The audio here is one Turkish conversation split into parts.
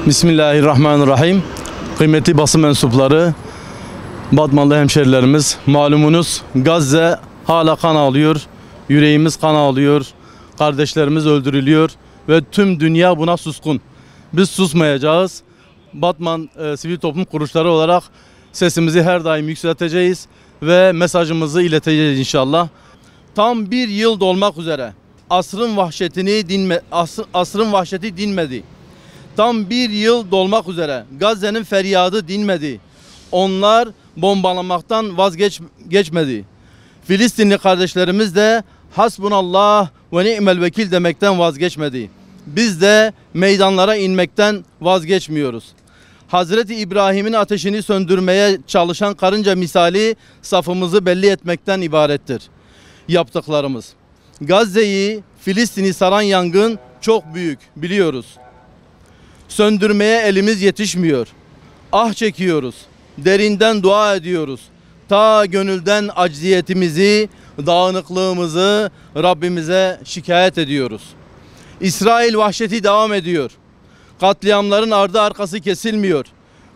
Bismillahirrahmanirrahim. Kıymetli basın mensupları, Batmanlı hemşerilerimiz, malumunuz Gazze hala kan ağlıyor, yüreğimiz kan ağlıyor, kardeşlerimiz öldürülüyor ve tüm dünya buna suskun. Biz susmayacağız. Batman sivil toplum kuruluşları olarak sesimizi her daim yükselteceğiz ve mesajımızı ileteceğiz inşallah. Tam bir yıl dolmak üzere asrın vahşeti dinmedi. Tam bir yıl dolmak üzere Gazze'nin feryadı dinmedi. Onlar bombalamaktan vazgeçmedi. Filistinli kardeşlerimiz de hasbunallah ve ni'mel vekil demekten vazgeçmedi. Biz de meydanlara inmekten vazgeçmiyoruz. Hazreti İbrahim'in ateşini söndürmeye çalışan karınca misali safımızı belli etmekten ibarettir yaptıklarımız. Gazze'yi, Filistin'i saran yangın çok büyük, biliyoruz. Söndürmeye elimiz yetişmiyor. Ah çekiyoruz. Derinden dua ediyoruz. Ta gönülden acziyetimizi, dağınıklığımızı Rabbimize şikayet ediyoruz. İsrail vahşeti devam ediyor. Katliamların ardı arkası kesilmiyor.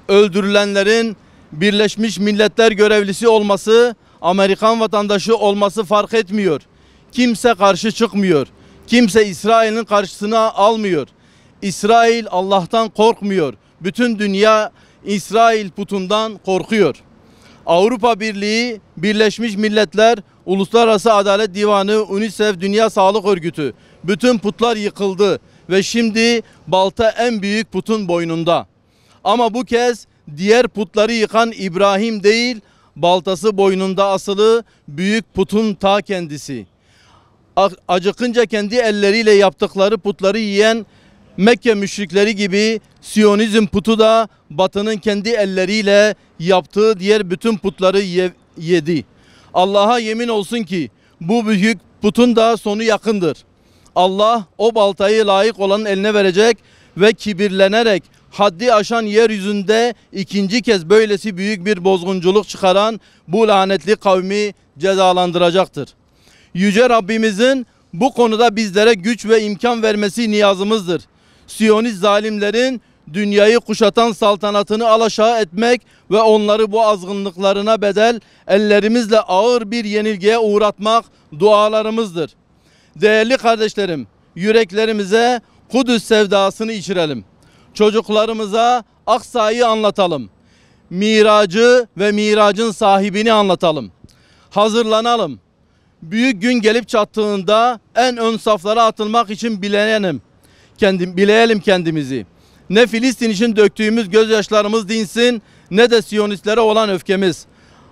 Öldürülenlerin Birleşmiş Milletler görevlisi olması, Amerikan vatandaşı olması fark etmiyor. Kimse karşı çıkmıyor. Kimse İsrail'in karşısına almıyor. İsrail Allah'tan korkmuyor. Bütün dünya İsrail putundan korkuyor. Avrupa Birliği, Birleşmiş Milletler, Uluslararası Adalet Divanı, UNICEF, Dünya Sağlık Örgütü, bütün putlar yıkıldı ve şimdi balta en büyük putun boynunda. Ama bu kez diğer putları yıkan İbrahim değil, baltası boynunda asılı büyük putun ta kendisi. Acıkınca kendi elleriyle yaptıkları putları yiyen Mekke müşrikleri gibi Siyonizm putu da Batı'nın kendi elleriyle yaptığı diğer bütün putları yedi. Allah'a yemin olsun ki bu büyük putun da sonu yakındır. Allah o baltayı layık olanın eline verecek ve kibirlenerek haddi aşan yeryüzünde ikinci kez böylesi büyük bir bozgunculuk çıkaran bu lanetli kavmi cezalandıracaktır. Yüce Rabbimizin bu konuda bizlere güç ve imkan vermesi niyazımızdır. Siyonist zalimlerin dünyayı kuşatan saltanatını alaşağı etmek ve onları bu azgınlıklarına bedel ellerimizle ağır bir yenilgiye uğratmak dualarımızdır. Değerli kardeşlerim, yüreklerimize Kudüs sevdasını içirelim. Çocuklarımıza Aksa'yı anlatalım. Miracı ve miracın sahibini anlatalım. Hazırlanalım. Büyük gün gelip çattığında en ön saflara atılmak için bileyelim kendimizi. Ne Filistin için döktüğümüz gözyaşlarımız dinsin, ne de Siyonistlere olan öfkemiz.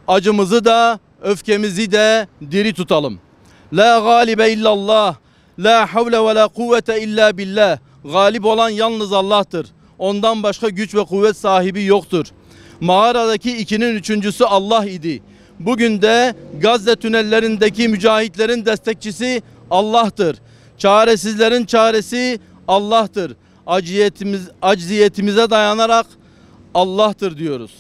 Acımızı da öfkemizi de diri tutalım. La galibe illallah, la havle ve la kuvvete illa billah. Galip olan yalnız Allah'tır. Ondan başka güç ve kuvvet sahibi yoktur. Mağaradaki ikinin üçüncüsü Allah idi. Bugün de Gazze tünellerindeki mücahitlerin destekçisi Allah'tır. Çaresizlerin çaresi Allah'tır. Acziyetimize dayanarak Allah'tır diyoruz.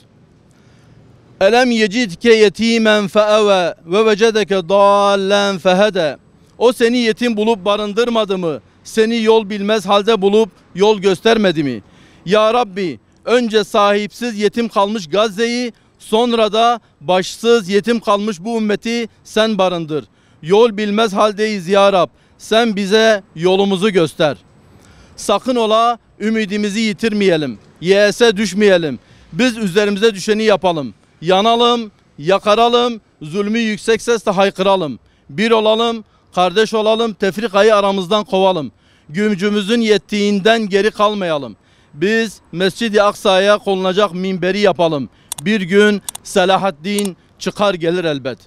Elem yecidke yetimen feeve ve vecedeke dallen fehede. O seni yetim bulup barındırmadı mı? Seni yol bilmez halde bulup yol göstermedi mi? Ya Rabbi, önce sahipsiz yetim kalmış Gazze'yi, sonra da başsız yetim kalmış bu ümmeti sen barındır. Yol bilmez haldeyiz ya Rab. Sen bize yolumuzu göster. Sakın ola ümidimizi yitirmeyelim. Yese düşmeyelim. Biz üzerimize düşeni yapalım. Yanalım, yakaralım, zulmü yüksek sesle haykıralım. Bir olalım, kardeş olalım, tefrikayı aramızdan kovalım. Gücümüzün yettiğinden geri kalmayalım. Biz Mescid-i Aksa'ya konulacak minberi yapalım. Bir gün Selahaddin çıkar gelir elbet.